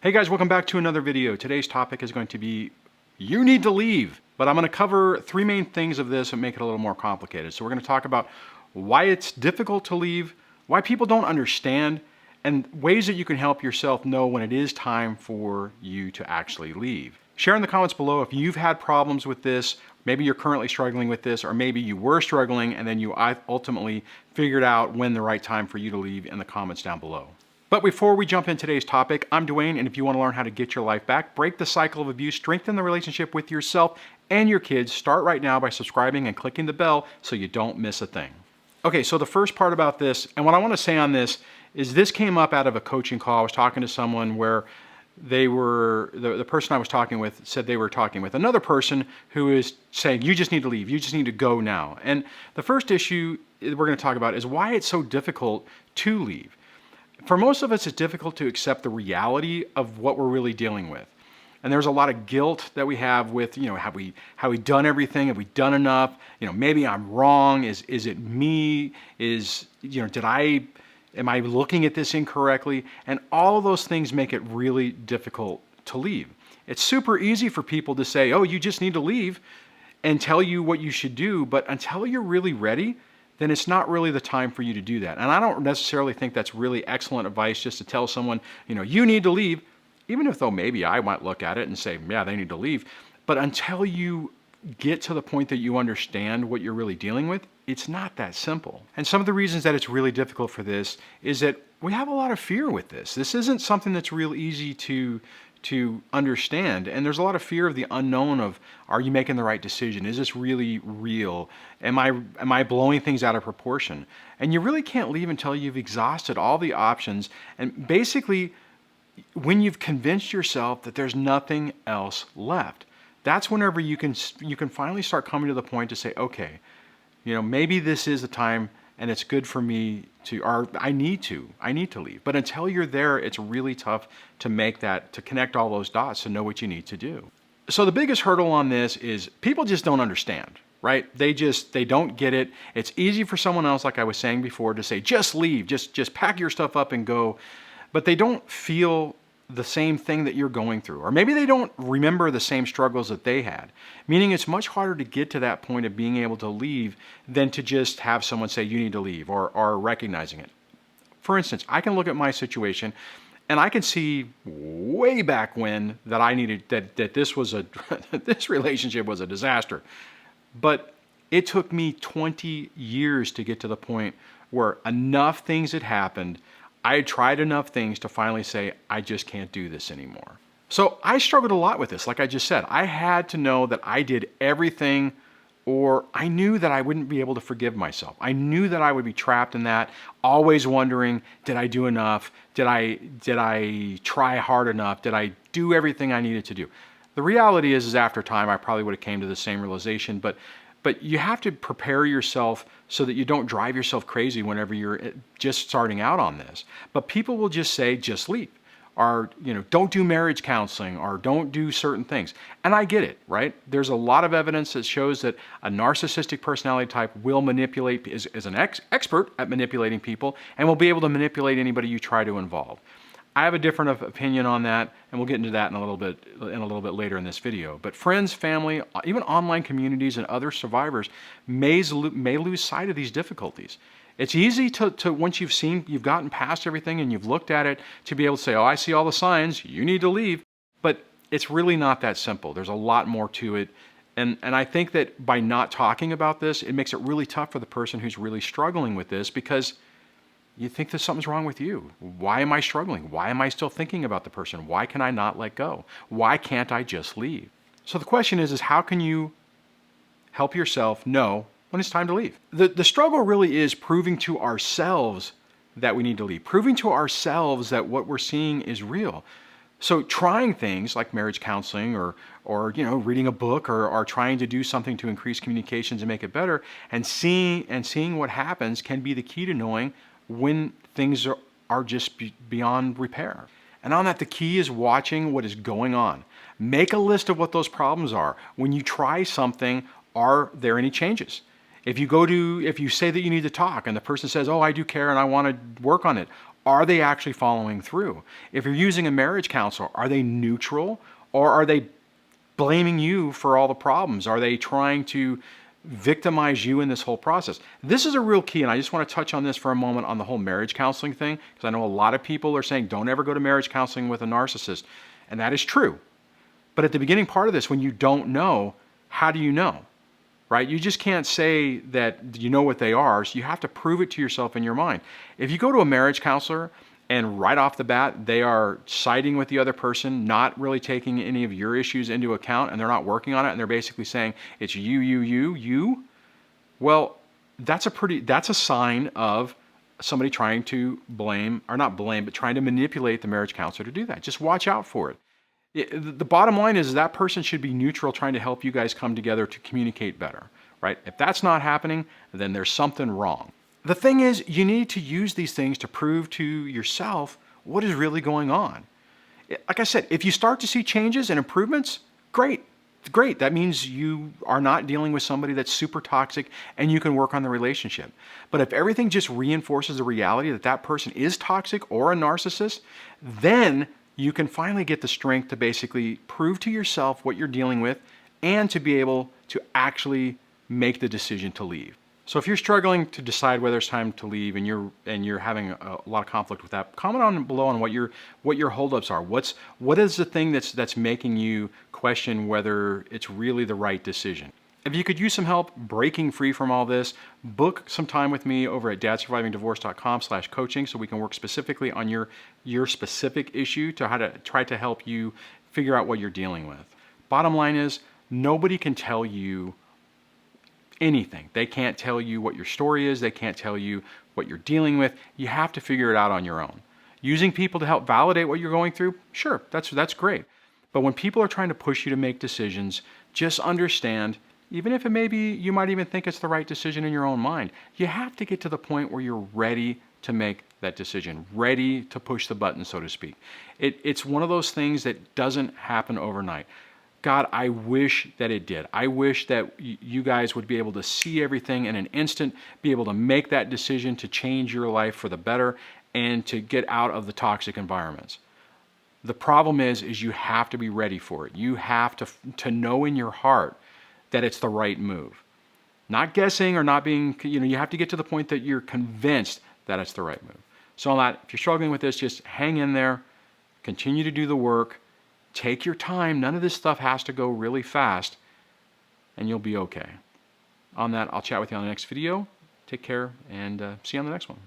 Hey guys, welcome back to another video. Today's topic is going to be, you need to leave. But I'm going to cover three main things of this and make it a little more complicated. So we're going to talk about why it's difficult to leave, why people don't understand, and ways that you can help yourself know when it is time for you to actually leave. Share in the comments below if you've had problems with this, maybe you're currently struggling with this, or maybe you were struggling and then you ultimately figured out when the right time for you to leave in the comments down below. But before we jump in today's topic, I'm Duane, and if you want to learn how to get your life back, break the cycle of abuse, strengthen the relationship with yourself and your kids, start right now by subscribing and clicking the bell so you don't miss a thing. Okay, so the first part about this, and what I want to say on this, is this came up out of a coaching call. I was talking to someone where the person I was talking with said they were talking with another person who is saying, you just need to leave, you just need to go now. And the first issue we're going to talk about is why it's so difficult to leave. For most of us, it's difficult to accept the reality of what we're really dealing with. And there's a lot of guilt that we have with, have we done everything? Have we done enough? Maybe I'm wrong. Is it me? Am I looking at this incorrectly? And all of those things make it really difficult to leave. It's super easy for people to say, oh, you just need to leave, and tell you what you should do. But until you're really ready, then it's not really the time for you to do that. And I don't necessarily think that's really excellent advice just to tell someone, you need to leave, even if though maybe I might look at it and say, yeah, they need to leave. But until you get to the point that you understand what you're really dealing with, it's not that simple. And some of the reasons that it's really difficult for this is that we have a lot of fear with this. This isn't something that's real easy to understand. And there's a lot of fear of the unknown of, are you making the right decision? Is this really real? Am I blowing things out of proportion? And you really can't leave until you've exhausted all the options. And basically, when you've convinced yourself that there's nothing else left, that's whenever you can finally start coming to the point to say, okay, maybe this is the time and it's good for me to, or I need to leave. But until you're there, it's really tough to connect all those dots to know what you need to do. So the biggest hurdle on this is people just don't understand, right? They don't get it. It's easy for someone else, like I was saying before, to say, just leave, just pack your stuff up and go. But they don't feel the same thing that you're going through, or maybe they don't remember the same struggles that they had, meaning it's much harder to get to that point of being able to leave than to just have someone say you need to leave, or recognizing it. For instance, I can look at my situation and I can see way back when that I needed that this was this relationship was a disaster, but it took me 20 years to get to the point where enough things had happened. I had tried enough things to finally say, I just can't do this anymore. So I struggled a lot with this. Like I just said, I had to know that I did everything, or I knew that I wouldn't be able to forgive myself. I knew that I would be trapped in that, always wondering, did I do enough? Did I try hard enough? Did I do everything I needed to do? The reality is after time, I probably would have came to the same realization, but you have to prepare yourself so that you don't drive yourself crazy whenever you're just starting out on this. But people will just say, just leave, or don't do marriage counseling, or don't do certain things. And I get it, right? There's a lot of evidence that shows that a narcissistic personality type will manipulate, is an expert at manipulating people, and will be able to manipulate anybody you try to involve. I have a different opinion on that, and we'll get into that in a little bit later in this video. But friends, family, even online communities and other survivors may lose sight of these difficulties. It's easy to once you've gotten past everything and you've looked at it, to be able to say, oh, I see all the signs, you need to leave. But it's really not that simple. There's a lot more to it. And I think that by not talking about this, it makes it really tough for the person who's really struggling with this, because you think that something's wrong with you. Why am I struggling? Why am I still thinking about the person? Why can I not let go? Why can't I just leave? So the question is how can you help yourself know when it's time to leave? The struggle really is proving to ourselves that we need to leave, proving to ourselves that what we're seeing is real. So trying things like marriage counseling or reading a book or trying to do something to increase communications and make it better, and seeing what happens can be the key to knowing when things are just beyond repair. And on that, the key is watching what is going on. Make a list of what those problems are. When you try something, are there any changes? If you say that you need to talk and the person says, oh, I do care and I want to work on it, Are they actually following through? If you're using a marriage counselor, are they neutral, or are they blaming you for all the problems? Are they trying to victimize you in this whole process? This is a real key, and I just want to touch on this for a moment on the whole marriage counseling thing, because I know a lot of people are saying don't ever go to marriage counseling with a narcissist, and that is true. But at the beginning part of this, when you don't know, how do you know? Right? You just can't say that you know what they are, so you have to prove it to yourself in your mind. If you go to a marriage counselor and right off the bat they are siding with the other person, not really taking any of your issues into account, and they're not working on it, and they're basically saying it's you, well, that's a sign of somebody trying to blame, or not blame, but trying to manipulate the marriage counselor to do that. Just watch out for it. The bottom line is that person should be neutral, trying to help you guys come together to communicate better, right? If that's not happening, then there's something wrong. The thing is, you need to use these things to prove to yourself what is really going on. Like I said, if you start to see changes and improvements, great. Great. That means you are not dealing with somebody that's super toxic and you can work on the relationship. But if everything just reinforces the reality that that person is toxic or a narcissist, then you can finally get the strength to basically prove to yourself what you're dealing with and to be able to actually make the decision to leave. So if you're struggling to decide whether it's time to leave and you're having a lot of conflict with that, comment on below on what your holdups are. What is the thing that's making you question whether it's really the right decision? If you could use some help breaking free from all this, book some time with me over at dadsurvivingdivorce.com/coaching so we can work specifically on your specific issue to how to try to help you figure out what you're dealing with. Bottom line is, nobody can tell you anything. They can't tell you what your story is. They can't tell you what you're dealing with. You have to figure it out on your own. Using people to help validate what you're going through, sure, that's great. But when people are trying to push you to make decisions, just understand, even if it may be, you might even think it's the right decision in your own mind, you have to get to the point where you're ready to make that decision, ready to push the button, so to speak. It's one of those things that doesn't happen overnight. God, I wish that it did. I wish that you guys would be able to see everything in an instant, be able to make that decision to change your life for the better and to get out of the toxic environments. The problem is you have to be ready for it. You have to know in your heart that it's the right move. Not guessing or not being, you have to get to the point that you're convinced that it's the right move. So on that, if you're struggling with this, just hang in there, continue to do the work, take your time. None of this stuff has to go really fast, and you'll be okay. On that, I'll chat with you on the next video. Take care, and see you on the next one.